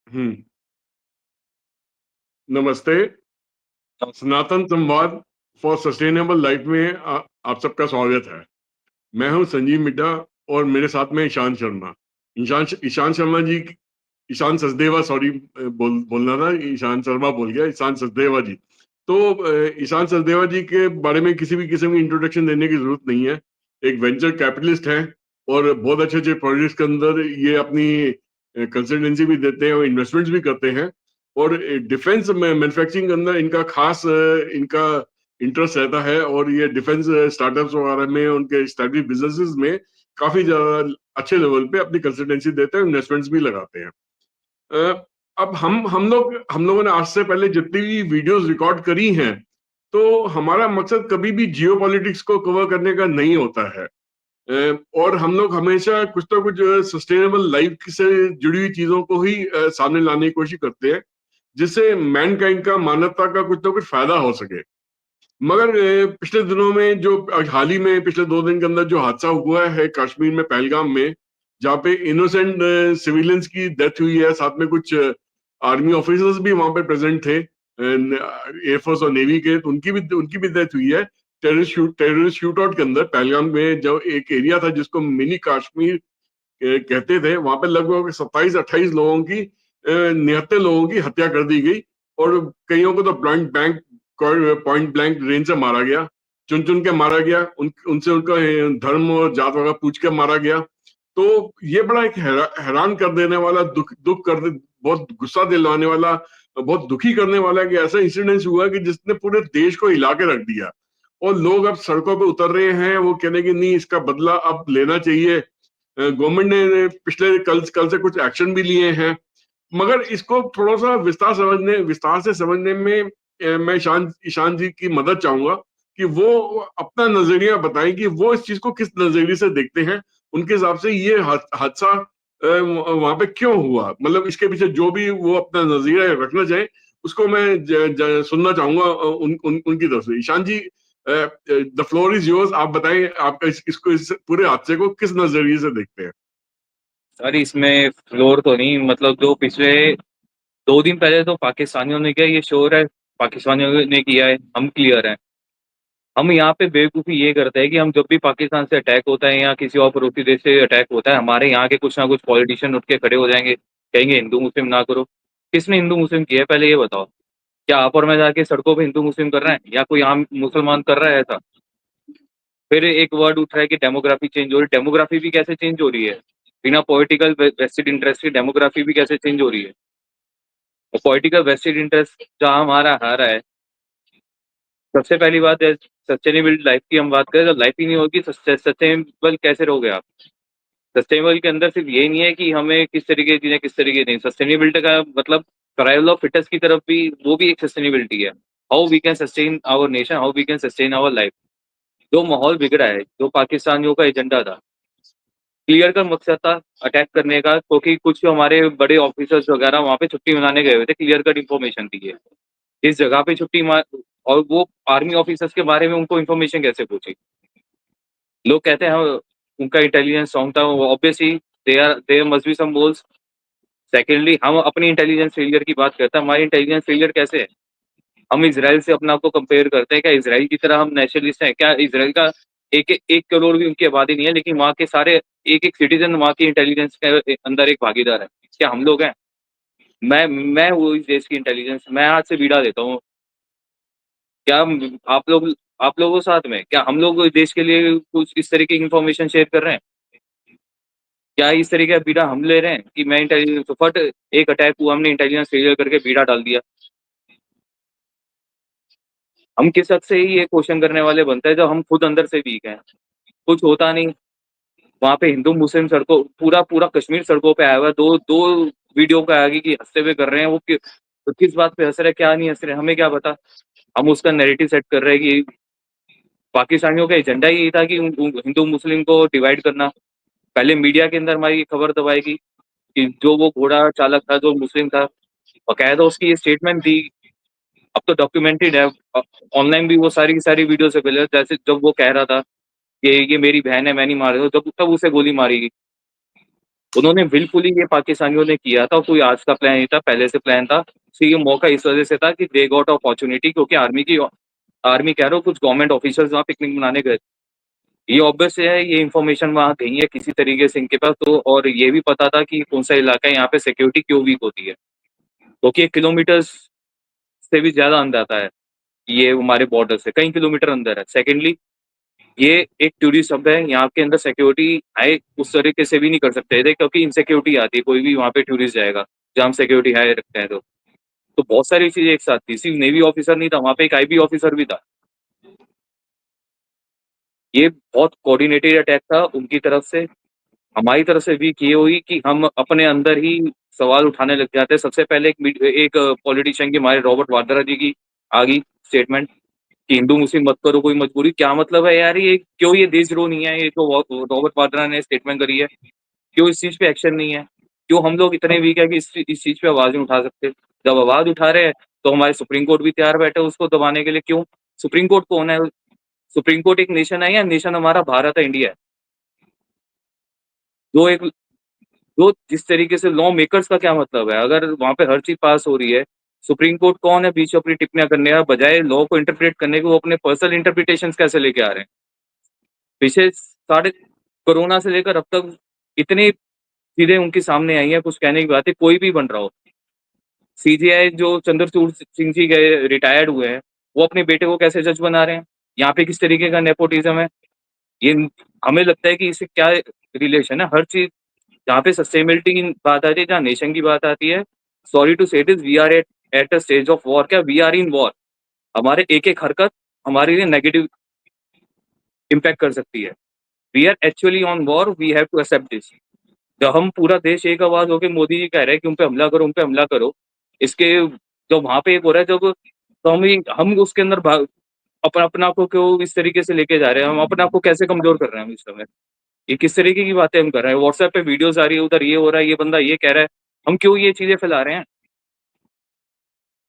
हुँ, नमस्ते। सनातन संवाद for sustainable life में आप सबका स्वागत है। मैं हूँ संजीव मिड्ढा और मेरे साथ में ईशान शर्मा। ईशान शर्मा जी, ईशान सचदेवा, सॉरी, बोलना था, ईशान शर्मा बोल गया, ईशान सचदेवा जी। तो ईशान सचदेवा जी के बारे में किसी भी किस्म की इंट्रोडक्शन देने की ज़रूरत नहीं है। एक वेंचर कैपिटलिस्ट हैं और बहुत अच्छे-अच्छे प्रोजेक्ट्स के अंदर ये अपनी कंसल्टेंसी भी देते हैं और इन्वेस्टमेंट्स भी करते हैं। और डिफेंस में मैन्युफैक्चरिंग के अंदर इनका खास इनका इंटरेस्ट रहता है और ये डिफेंस स्टार्टअप्स वगैरह में उनके एस्टैब्लिश बिज़नेसेस में काफ़ी ज़्यादा अच्छे लेवल पे अपनी कंसल्टेंसी देते हैं, इन्वेस्टमेंट्स भी लगाते हैं। अ, अब हम लोगों ने आज से पहले जितनी भी वीडियोस रिकॉर्ड करी हैं, तो हमारा मकसद कभी भी जियोपॉलिटिक्स को कवर करने का नहीं होता है। और हम लोग हमेशा कुछ ना कुछ सस्टेनेबल लाइफ से जुड़ी हुई चीजों को ही सामने लाने की कोशिश करते हैं, जिससे मैनकाइंड का, मानवता का कुछ ना कुछ फायदा हो सके। मगर पिछले दिनों में जो हाल ही में पिछले 2 दिन के अंदर जो हादसा हुआ है कश्मीर में पहलगाम में, जहाँ पे इनोसेंट सिविलियंस की डेथ हुई है, साथ में कुछ आर्मी ऑफिसर्स भी वहां पे प्रेजेंट थे, एयरफोर्स और नेवी के, तो उनकी भी डेथ हुई है टेररिस्ट शूट आउट के अंदर। पहलगाम में जो एक एरिया था जिसको मिनी कश्मीर कहते थे, वहां पे लगभग 27-28 लोगों की, 79 लोगों की हत्या कर दी गई और कईयों को तो पॉइंट ब्लैंक रेंज से मारा गया, चुन चुन के मारा गया, उनसे उनका धर्म और जात वगैरह पूछ के मारा गया। तो ये बड़ा एक हैरान कर देने वाला, दुख दुख कर दे बहुत गुस्सा दिलवाने वाला, बहुत दुखी करने वाला कि ऐसा इंसिडेंस हुआ कि जिसने पूरे देश को हिला के रख दिया। और लोग अब सड़कों पे उतर रहे हैं, वो कहने की नहीं, इसका बदला अब लेना चाहिए। गवर्नमेंट ने पिछले कल से कुछ एक्शन भी लिए हैं। मगर इसको थोड़ा सा विस्तार से समझने में मैं ईशान ईशान जी की मदद चाहूंगा कि वो अपना नजरिया बताएं कि वो इस चीज को किस नजरिए से देखते हैं। उनके हिसाब से ये हादसा वहां पे क्यों हुआ, मतलब इसके पीछे जो भी वो अपना नजरिया रखना चाहे, उसको मैं सुनना चाहूंगा उनकी तरफ से। ईशान जी, द फ्लोर इज योर्स। आप बताएं, आपका इसको, इस पूरे हादसे को किस नजरिए से देखते हैं। सर इसमें फ्लोर तो नहीं, मतलब जो पिछले 2 दिन पहले तो पाकिस्तानियों ने किया, ये श्योर है पाकिस्तानियों ने किया है, हम क्लियर हैं। हम यहाँ पे बेवकूफ़ी ये करते हैं कि हम जब भी पाकिस्तान से अटैक होता है या किसी और पड़ोसी देश से अटैक होता है, हमारे यहाँ के कुछ ना कुछ पॉलिटिशियन उठ के खड़े हो जाएंगे, कहेंगे हिंदू मुस्लिम ना करो। किसने हिंदू मुस्लिम किया है, पहले ये बताओ। क्या आप और मैं जाके सड़कों पे हिंदू मुस्लिम कर रहे हैं या कोई आम मुसलमान कर रहा है ऐसा? फिर एक वर्ड उठ रहा है कि डेमोग्राफी चेंज हो रही है। डेमोग्राफी भी कैसे चेंज हो रही है? बिना पॉलिटिकल वेस्टेड इंटरेस्ट की डेमोग्राफी भी कैसे चेंज हो रही है? और पॉलिटिकल वेस्टेड इंटरेस्ट जहाँ हमारा हारा है। सबसे पहली बात है, सस्टेनेबल लाइफ की हम बात करें तो लाइफ ही नहीं होगी। सस्टेनेबल कैसे रहोगे आप? सस्टेनेबल के अंदर सिर्फ ये नहीं है कि हमें किस तरीके की चीजें, किस तरीके नहीं। सस्टेनेबिलिटी का मतलब सर्वाइवल ऑफ फिटेस्ट की तरफ भी, वो भी एक सस्टेनेबिलिटी है। How we can sustain our nation, how we can sustain our life. जो माहौल बिगड़ा है, जो पाकिस्तानियों का एजेंडा था, क्लियर का मकसद था अटैक करने का, क्योंकि कुछ हमारे बड़े ऑफिसर्स वगैरह वहाँ पे छुट्टी मनाने गए हुए थे। क्लियर कट इन्फॉर्मेशन थी ये। इस जगह पे छुट्टी मार, और वो आर्मी ऑफिसर्स के बारे में उनको इन्फॉर्मेशन कैसे पूछी? लोग कहते हैं हाँ, उनका इंटेलिजेंस स्ट्रांग था, obviously there must be some holes. Secondly, हम अपनी इंटेलिजेंस फेलियर की बात करते हैं। हमारी इंटेलिजेंस फेलियर कैसे है? हम इसराइल से अपने आप को कंपेयर करते हैं। क्या इसराइल की तरह हम नेशनलिस्ट हैं? क्या इसराइल का एक करोड़ भी उनकी आबादी नहीं है, लेकिन वहाँ के सारे एक एक सिटीजन वहाँ की इंटेलिजेंस के अंदर एक भागीदार है? क्या हम लोग हैं? मैं हूँ इस देश की इंटेलिजेंस, मैं आज से बीड़ा देता हूँ। क्या आप लोगों साथ में, क्या हम लोग देश के लिए कुछ इस तरीके की इंफॉर्मेशन शेयर कर रहे हैं? क्या इस तरीके का बीड़ा हम ले रहे हैं कि मैं इंटेलिजेंस तो फट, एक अटैक हुआ, हमने इंटेलिजेंस फेलियर करके बीड़ा डाल दिया? हम किस हद से ही ये क्वेश्चन करने वाले बनते हैं जब हम खुद अंदर से वीक हैं? कुछ होता नहीं। वहाँ पे हिंदू मुस्लिम सड़कों, पूरा पूरा कश्मीर सड़कों पे आया हुआ है। दो दो वीडियो का आगे की हंसते हुए कर रहे हैं। वो तो किस बात पे हंस रहे हैं, क्या नहीं हंस रहे हैं, हमें क्या पता। हम उसका नैरेटिव सेट कर रहे हैं कि पाकिस्तानियों का एजेंडा ही था कि हिंदू मुस्लिम को डिवाइड करना। पहले मीडिया के अंदर हमारी खबर दबाएगी कि जो वो घोड़ा चालक था जो मुस्लिम था, बकायदा उसकी ये स्टेटमेंट दी। अब तो डॉक्यूमेंटेड है, ऑनलाइन भी वो सारी की सारी वीडियोस अवेलेबल। जैसे जब वो कह रहा था कि ये मेरी बहन है, मैं नहीं मार रहा हूँ, जब तब उसे गोली मारी गई। उन्होंने विलफुली ये पाकिस्तानियों ने किया था, कोई आज का प्लान नहीं था, पहले से प्लान था। तो ये मौका इस वजह से था कि दे गॉट अपॉर्चुनिटी, क्योंकि आर्मी कह रहा हूँ, कुछ गवर्नमेंट ऑफिसर्स वहाँ पिकनिक मनाने गए। ये ऑब्वियस है, ये इन्फॉर्मेशन वहाँ गई है किसी तरीके से इनके पास, तो और ये भी पता था कि कौन सा इलाका है, यहाँ पे सिक्योरिटी क्यों वीक होती है, क्योंकि 1 किलोमीटर से भी ज्यादा अंदर आता है ये हमारे बॉर्डर से, कई किलोमीटर अंदर है। सेकेंडली, ये एक टूरिस्ट हब है, यहाँ के अंदर सिक्योरिटी हाई उस तरीके से भी नहीं कर सकते थे, क्योंकि इनसिक्योरिटी आती है, कोई भी वहाँ पे टूरिस्ट जाएगा जहाँ हम सिक्योरिटी हाई रखते हैं। तो बहुत सारी चीजें एक साथ थी, सिर्फ नेवी ऑफिसर नहीं था वहाँ पे, एक आईबी ऑफिसर भी था। ये बहुत कोऑर्डिनेटेड अटैक था उनकी तरफ से। हमारी तरफ से भी की हुई कि हम अपने अंदर ही सवाल उठाने लग जाते हैं। सबसे पहले एक पॉलिटिशियन की, हमारे रॉबर्ट वाड्रा जी की आ गई स्टेटमेंट कि हिंदू मुस्लिम मत करो, कोई मजबूरी, क्या मतलब है यार, ये क्यों ये देशद्रोह नहीं है, ये तो रॉबर्ट वाड्रा ने स्टेटमेंट करी है, क्यों इस चीज पे एक्शन नहीं है, क्यों हम लोग इतने वीक है कि इस चीज पे आवाज नहीं उठा सकते। जब आवाज उठा रहे हैं तो हमारे सुप्रीम कोर्ट भी तैयार बैठे उसको दबाने के लिए। क्यों? सुप्रीम कोर्ट कौन है? सुप्रीम कोर्ट एक नेशन है, या नेशन हमारा भारत है, इंडिया है, जो एक जो जिस तरीके से लॉ मेकर्स का क्या मतलब है, अगर वहां पे हर चीज पास हो रही है, सुप्रीम कोर्ट कौन है बीच में अपनी टिप्पणियां करने का, बजाय लॉ को इंटरप्रेट करने के वो अपने पर्सनल इंटरप्रिटेशन कैसे लेके आ रहे हैं। पिछले साढ़े कोरोना से लेकर अब तक इतनी चीजें उनके सामने आई हैं, कुछ कहने की बात है, कोई भी बन रहा हो। सीजीआई जो चंद्रचूड़ सिंह जी गए रिटायर्ड हुए हैं, वो अपने बेटे को कैसे जज बना रहे हैं। यहाँ पे किस तरीके का नेपोटिज्म है ये, हमें लगता है कि इससे क्या रिलेशन है। हर चीज जहाँ पे सस्टेनेबिलिटी की बात आती है, जहाँ नेशन की बात आती है, sorry to say this, we are at a stage of war. क्या वी आर इन वॉर? हमारे एक एक हरकत हमारे लिए नेगेटिव इम्पैक्ट कर सकती है। We are actually on war, we have to accept this. जब हम पूरा देश एक आवाज होकर मोदी जी कह रहे हैं कि उन पे हमला करो, उन पे हमला करो, इसके जब वहां पे एक हो रहा है, जब तो हम उसके अंदर अपना अपना आप को क्यों इस तरीके से लेके जा रहे हैं, हम अपने आप को कैसे कमजोर कर रहे हैं हम इस समय। ये किस तरीके की बातें हम कर रहे हैं? व्हाट्सएप पे वीडियोस आ रही है, उधर ये हो रहा है, ये बंदा ये कह रहा है, हम क्यों ये चीजें फैला रहे हैं?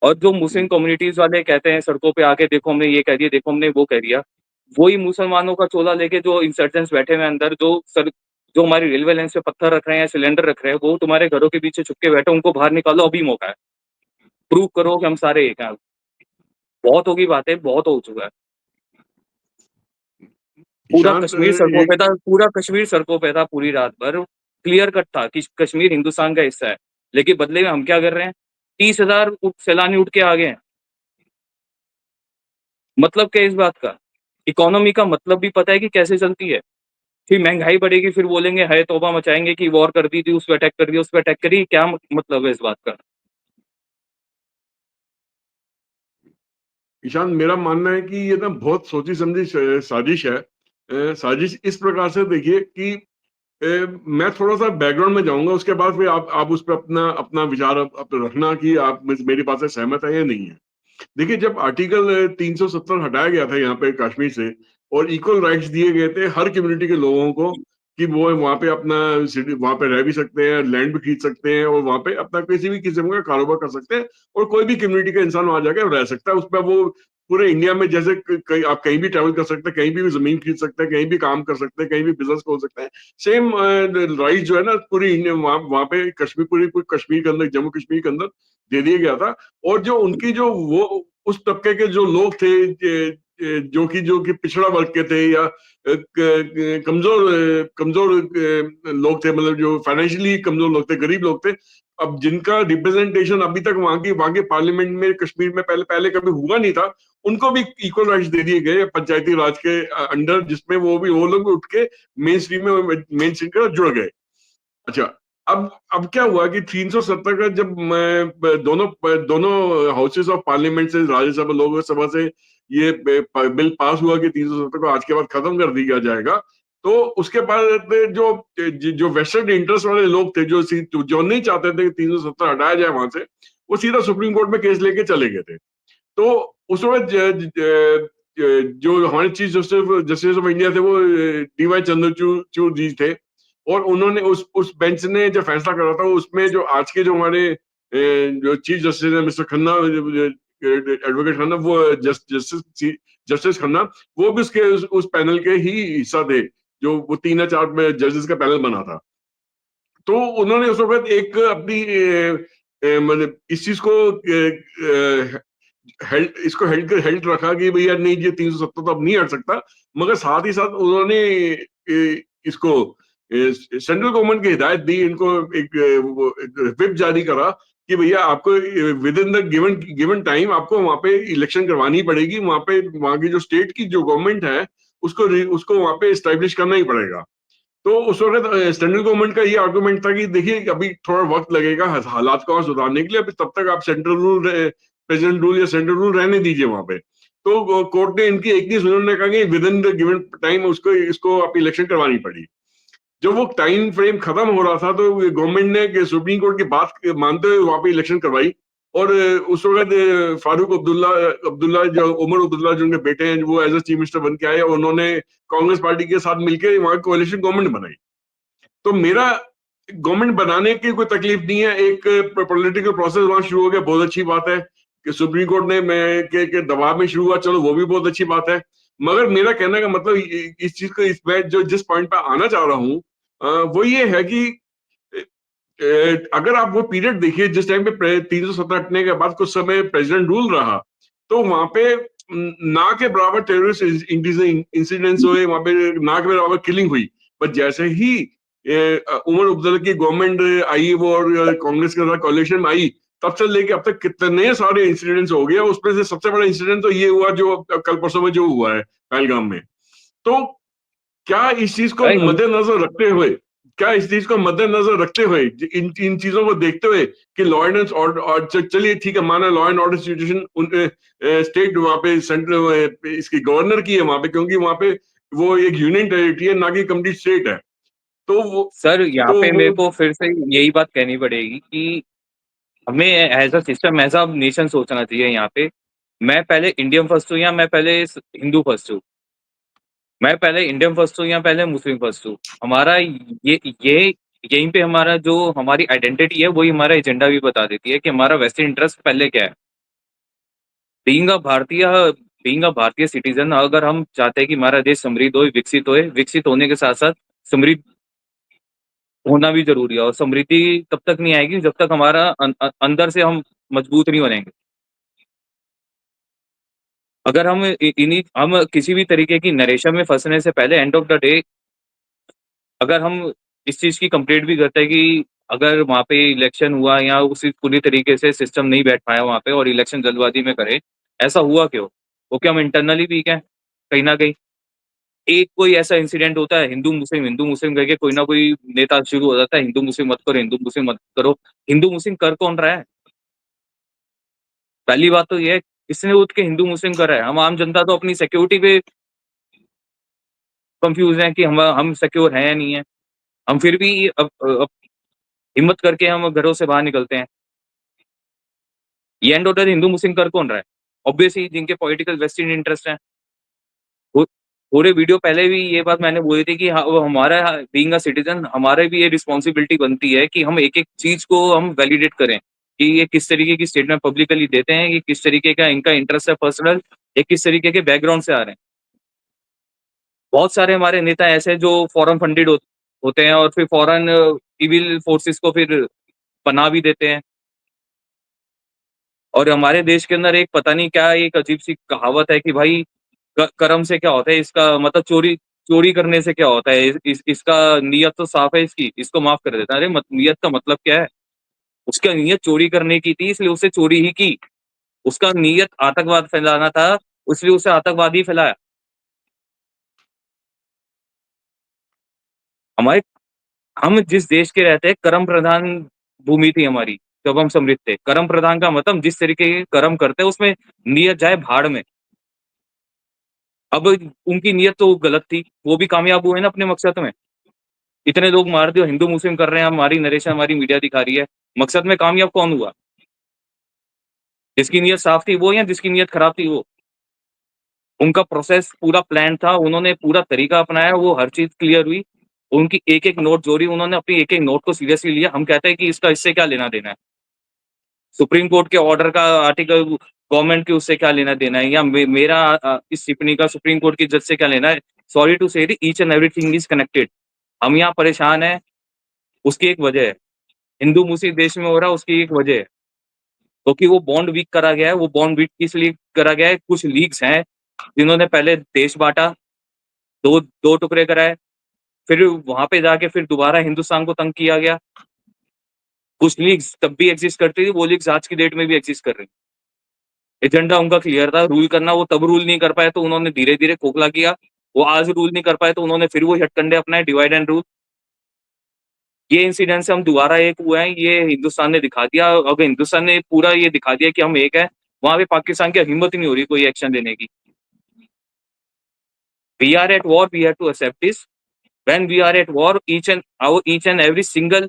और जो मुस्लिम कम्युनिटीज वाले कहते हैं सड़कों पे आके, देखो हमने ये कह दिया, देखो हमने वो कह दिया, वही मुसलमानों का चोला लेके जो इंसर्जेंट्स बैठे हुए हैं अंदर, जो हमारी रेलवे लाइन पे पत्थर रख रहे हैं, सिलेंडर रख रहे हैं, वो तुम्हारे घरों के पीछे छुप के बैठे, उनको बाहर निकालो, अभी मौका है। प्रूव करो कि हम सारे एक हैं। बहुत होगी बातें, बहुत हो चुका है। पूरा ईशांत कश्मीर सड़कों ये पे था, पूरा कश्मीर सड़कों पे था पूरी रात भर। क्लियर कट था कि कश्मीर हिंदुस्तान का हिस्सा है, लेकिन बदले में हम क्या कर रहे हैं? 30,000 सैलानी उठ के आ गए हैं। मतलब क्या है इस बात का? इकोनॉमी का मतलब भी पता है कि कैसे चलती है। फिर महंगाई बढ़ेगी, फिर बोलेंगे हाय तौबा मचाएंगे कि वॉर कर दी थी, उस पर अटैक कर दिया, उस पर अटैक करी, क्या मतलब है इस बात का? ईशान, मेरा मानना है कि ये ना बहुत सोची समझी साजिश है। साजिश इस प्रकार से देखिए कि मैं थोड़ा सा बैकग्राउंड में जाऊंगा, उसके बाद फिर आप उस पर अपना अपना विचार रखना कि आप मेरी बात से सहमत है या नहीं है। देखिए, जब आर्टिकल 370 हटाया गया था यहाँ पे कश्मीर से, और इक्वल राइट्स दिए गए थे हर कम्युनिटी के लोगों को कि वो वहाँ पे अपना सिटी वहाँ पे रह भी सकते हैं, लैंड भी खरीद सकते हैं, और वहाँ पे अपना किसी भी किस्म का कारोबार कर सकते हैं, और कोई भी कम्युनिटी का इंसान वहां जाके रह सकता है। उसमें वो पूरे इंडिया में जैसे आप कहीं भी ट्रैवल कर सकते हैं, कहीं भी जमीन खरीद सकते हैं, कहीं भी काम कर सकते हैं, कहीं भी बिजनेस खोल सकते हैं। सेम राइट जो है ना पूरी इंडिया, वहाँ पे कश्मीर, पूरी कश्मीर के अंदर, जम्मू कश्मीर के अंदर दे दिया गया था। और जो उनकी जो वो उस तबके के जो लोग थे, जो कि पिछड़ा वर्ग के थे, या कमजोर कमजोर लोग थे, मतलब जो फाइनेंशियली कमजोर लोग थे, गरीब लोग थे, अब जिनका रिप्रेजेंटेशन अभी तक वहां के पार्लियामेंट में कश्मीर में पहले पहले कभी हुआ नहीं था, उनको भी इक्वल राइट्स दे दिए गए पंचायती राज के अंडर, जिसमें वो लोग भी उठ के मेन स्ट्रीम के साथ जुड़ गए। अच्छा, अब क्या हुआ कि 370 का जब मैं दोनों दोनों हाउसेस ऑफ पार्लियामेंट से, राज्यसभा लोकसभा से ये बिल पास हुआ कि 370 को आज के बाद खत्म कर दिया जाएगा, तो उसके बाद जो जो वेस्टेड इंटरेस्ट वाले लोग थे, जो नहीं चाहते थे कि 370 हटाया जाए वहां से, वो सीधा सुप्रीम कोर्ट में केस लेके चले गए थे। तो उस वक्त जो हमारे chief justice justice of India थे, वो डीवाई चंद्रचूड़ जी थे, और उन्होंने उस बेंच ने जो फैसला करा था, उसमें जो आज के जो हमारे जो चीफ जस्टिस है मिस्टर खन्ना, एडवोकेट खन्ना, वो जस्टिस जस्टिस खन्ना, वो भी उस पैनल के ही हिस्सा थे, जो वो 3 या 4 जजेस का पैनल बना था। तो उन्होंने उस वक्त एक अपनी मतलब इस चीज को इसको हेल्ड रखा कि भैया नहीं, ये 370 तो अब नहीं हट सकता, मगर साथ ही साथ उन्होंने इसको सेंट्रल गवर्नमेंट की हिदायत दी, इनको एक विप जारी करा कि भैया आपको with in the given given time आपको वहां पे इलेक्शन करवानी पड़ेगी, वहां पे वहां की जो स्टेट की जो गवर्नमेंट है उसको वहां पे स्टैब्लिश करना ही पड़ेगा। तो उस वक्त सेंट्रल गवर्नमेंट का ये आर्गुमेंट था कि देखिए अभी थोड़ा वक्त लगेगा हालात को और सुधारने के लिए, अभी तब तक आप सेंट्रल रूल, प्रेसिडेंट रूल या सेंट्रल रूल रहने दीजिए वहां पे। तो कोर्ट ने इनकी एक नहीं सुनी, उन्होंने कहा कि with in the given time उसको इसको आप इलेक्शन करवानी पड़ी। जब वो टाइम फ्रेम खत्म हो रहा था तो गवर्नमेंट ने सुप्रीम कोर्ट की बात मानते हुए वहां पे इलेक्शन करवाई। और उस वक्त फारूक अब्दुल्ला अब्दुल्ला जो उमर अब्दुल्ला जो उनके बेटे हैं, वो एज ए चीफ मिनिस्टर बन के आए और उन्होंने कांग्रेस पार्टी के साथ मिलकर वहां कोalition गवर्नमेंट बनाई। तो मेरा गवर्नमेंट बनाने की कोई तकलीफ नहीं है, एक पॉलिटिकल प्रोसेस वहां शुरू हो गया, बहुत अच्छी बात है कि सुप्रीम कोर्ट ने मैं के दबाव में शुरू हुआ, चलो वो भी बहुत अच्छी बात है। मगर मेरा कहने का मतलब इस चीज को मैं जो जिस पॉइंट पे आना चाह रहा हूँ वो ये है कि अगर आप वो पीरियड देखिए जिस टाइम पे 370 हटने के बाद कुछ समय प्रेसिडेंट रूल रहा, तो वहां पे ना के बराबर टेररिस्ट इंसिडेंट्स हुए, वहां पे ना के बराबर किलिंग हुई। पर जैसे ही उमर अब्दुल्ला की गवर्नमेंट आई वो और कांग्रेस के साथ कोalition में आई, तब से लेके अब तक कितने सारे इंसिडेंट्स हो गए। उसमें से सबसे बड़ा इंसिडेंट तो ये हुआ जो कल परसों में जो हुआ है पहलगाम में। तो क्या इस चीज को भाई मद्देनजर रखते हुए, क्या इस चीज को मद्देनजर रखते हुए, इन इन चीजों को देखते हुए कि लॉ एंड ऑर्डर, चलिए ठीक है माना law and order situation state वहां पे सेंट्रल इसकी गवर्नर की है वहां पे, क्योंकि वहां पे वो एक यूनियन टेरिटरी है ना कि कंप्लीट स्टेट है। तो वो सर, यहाँ तो पे वो मेरे को फिर से यही बात कहनी पड़ेगी कि हमें as a system, as a nation सोचना चाहिए यहाँ पे। मैं पहले इंडियन फर्स्ट हूँ या मैं पहले हिंदू फर्स्ट हूँ? मैं पहले इंडियन फर्स्ट हूँ या पहले मुस्लिम फर्स्ट हूँ? हमारा ये यहीं पे हमारा जो हमारी आइडेंटिटी है वही हमारा एजेंडा भी बता देती है कि हमारा वेस्टर्न इंटरेस्ट पहले क्या है। बीइंग अ भारतीय बीइंग अ भारतीय सिटीजन, अगर हम चाहते हैं कि हमारा देश समृद्ध हो, विकसित होने के साथ साथ समृद्ध होना भी जरूरी है। और समृद्धि तब तक नहीं आएगी जब तक हमारा अंदर से हम मजबूत नहीं बनेंगे। अगर हम किसी भी तरीके की नरेशन में फंसने से पहले, एंड ऑफ द डे, अगर हम इस चीज की कंप्लेंट भी करते हैं कि अगर वहाँ पे इलेक्शन हुआ या उसी पूरी तरीके से सिस्टम नहीं बैठ पाया वहाँ पे और इलेक्शन जल्दबाजी में करे, ऐसा हुआ क्यों? वो क्या हम इंटरनली वीक है कहीं ना कहीं? एक कोई ऐसा इंसिडेंट होता है, हिंदू मुस्लिम करके कोई ना कोई नेता शुरू हो जाता है, हिंदू मुस्लिम मत करो, हिंदू मुस्लिम मत करो। हिंदू मुस्लिम कर कौन रहा है? पहली बात तो ये है, किसने उठ के हिंदू मुस्लिम करा है? हम आम जनता तो अपनी सिक्योरिटी पे कंफ्यूज हैं कि हम सिक्योर हैं या नहीं है। हम फिर भी अब हिम्मत करके हम घरों से बाहर निकलते हैं। ये एंड ऑर्डर हिंदू मुस्लिम कर कौन रहा है? ऑब्वियसली जिनके पॉलिटिकल वेस्टेड इंटरेस्ट हैं। वो पूरे वीडियो पहले भी ये बात मैंने बोली थी कि हाँ, वो हमारा बीइंग अ सिटीजन हमारे भी ये रिस्पॉन्सिबिलिटी बनती है कि हम एक एक चीज को हम वैलिडेट करें कि ये किस तरीके की स्टेटमेंट पब्लिकली देते हैं, ये किस तरीके का इनका इंटरेस्ट है पर्सनल, ये किस तरीके के बैकग्राउंड से आ रहे हैं। बहुत सारे हमारे नेता ऐसे हैं जो फॉरेन फंडेड होते हैं और फिर फॉरेन इविल फोर्सेस को फिर पनाह भी देते हैं। और हमारे देश के अंदर एक पता नहीं क्या एक अजीब सी कहावत है कि भाई कर्म से क्या होता है, इसका मतलब चोरी चोरी करने से क्या होता है, इसका नियत तो साफ है, इसको माफ कर देता है। अरे नियत का मतलब क्या है? उसका नियत चोरी करने की थी इसलिए उससे चोरी ही की। उसका नियत आतंकवाद फैलाना था इसलिए उसे आतंकवाद ही फैलाया। हमारे हम जिस देश के रहते हैं, कर्म प्रधान भूमि थी हमारी। जब हम समृद्ध थे, कर्म प्रधान का मतलब जिस तरीके के कर्म करते हैं उसमें नियत जाए भाड़ में। अब उनकी नियत तो गलत थी, वो भी कामयाब हुए ना अपने मकसद में। इतने लोग मार दिए, हिंदू मुस्लिम कर रहे हैं, हमारी नरेशन हमारी मीडिया दिखा रही है। मकसद में कामयाब कौन हुआ? जिसकी नीयत साफ थी वो या जिसकी नीयत खराब थी वो? उनका प्रोसेस पूरा प्लान था, उन्होंने पूरा तरीका अपनाया, वो हर चीज क्लियर हुई। उनकी एक एक नोट जोड़ी, उन्होंने अपनी एक एक नोट को सीरियसली लिया। हम कहते हैं कि इसका इससे क्या लेना देना है? सुप्रीम कोर्ट के ऑर्डर का आर्टिकल गवर्नमेंट की उससे क्या लेना देना है, या मेरा इस टिप्पणी का सुप्रीम कोर्ट की जज से क्या लेना है? सॉरी टू से each and everything is connected. हम यहाँ परेशान हैं उसकी एक वजह है। हिंदू मुस्लिम देश में हो रहा है, उसकी एक वजह है। क्योंकि वो बॉन्ड वीक करा गया है, वो बॉन्ड वीक इसलिए करा गया है, कुछ लीग्स हैं, जिन्होंने पहले देश बाँटा, 2 टुकड़े कराए, फिर वहाँ पे जाके फिर दोबारा हिंदुस्तान को तंग किया गया। कुछ लीग्स तब भी एग्ज़िस्ट करती थी, वो लीग्स आज की डेट में भी एग्ज़िस्ट कर रही हैं। एजेंडा उनका क्लियर था, रूल करना, वो तब रूल नहीं कर पाए तो उन्होंने धीरे-धीरे खोखला किया। वो आज रूल नहीं कर पाए तो उन्होंने फिर वो हथकंडे अपनाए, डिवाइड एंड रूल। ये इंसिडेंट से हम दोबारा एक हुए हैं, ये हिंदुस्तान ने दिखा दिया। अगर हिंदुस्तान ने पूरा ये दिखा दिया कि हम एक हैं, वहाँ पे पाकिस्तान की हिम्मत ही नहीं हो रही कोई एक्शन लेने की। We are at war, we have to accept this. When we are at war, each and every single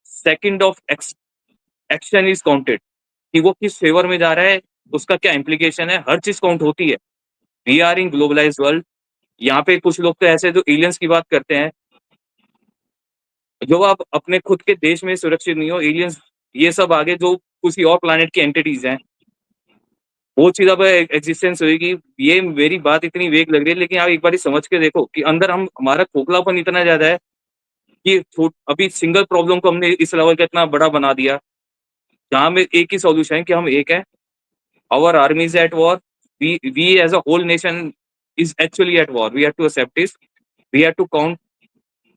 second of action is counted. कि वो किस फेवर में जा रहा है, उसका क्या इम्प्लीकेशन है, हर चीज़ काउंट होती है। We are in globalised world. यहाँ पे कुछ लोग तो ऐसे जो एलियंस की बात करते हैं, जो आप अपने खुद के देश में सुरक्षित नहीं हो, एलियंस ये सब आगे जो किसी और प्लैनेट की एंटिटीज़ हैं, वो चीज़ अब एक्जिस्टेंस होएगी। ये मेरी बात इतनी वेग लग रही है, लेकिन आप एक बारी समझ के देखो कि अंदर हमारा खोखलापन इतना ज़्यादा है कि अभी सिंगल प्रॉब्लम को हमने इस लेवल का इतना बड़ा बना दिया, जहाँ में एक ही सॉल्यूशन है कि हम एक हैं। Our army is at war, we as a whole nation is actually at war. We have to accept this, we have to count,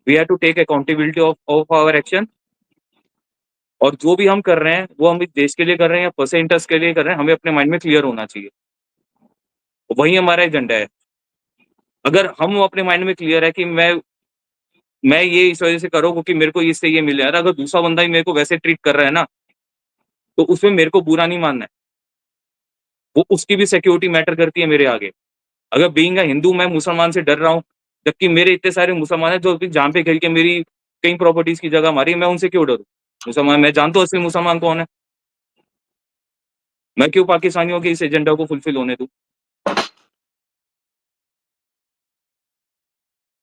we have to take accountability of our action. और जो भी हम कर रहे हैं, वो हम इस देश के लिए कर रहे हैं या पर्सनल इंटरेस्ट के लिए कर रहे हैं, हमें अपने माइंड में क्लियर होना चाहिए। वही हमारा एजेंडा है। अगर हम अपने माइंड में क्लियर है कि मैं ये इस वज़ह से कर रहा हूँ क्योंकि मेरे को इससे ये मिल रहा है, अगर दूसरा बंदा ही मेरे को वैसे ट्रीट कर रहा है ना, तो उसमें मेरे को बुरा नहीं मानना है। वो उसकी भी सिक्योरिटी मैटर करती है मेरे आगे। अगर बीइंग अ हिंदू मैं मुसलमान से डर रहा हूँ, जबकि मेरे इतने सारे मुसलमान हैं जो अभी जहाँ पे खेल के मेरी कई प्रॉपर्टीज़ की जगह मारी है, मैं उनसे क्यों डरूँ? मुसलमान मैं जानता हूँ असली मुसलमान कौन है। मैं क्यों पाकिस्तानियों के इस एजेंडा को फुलफिल होने दूँ?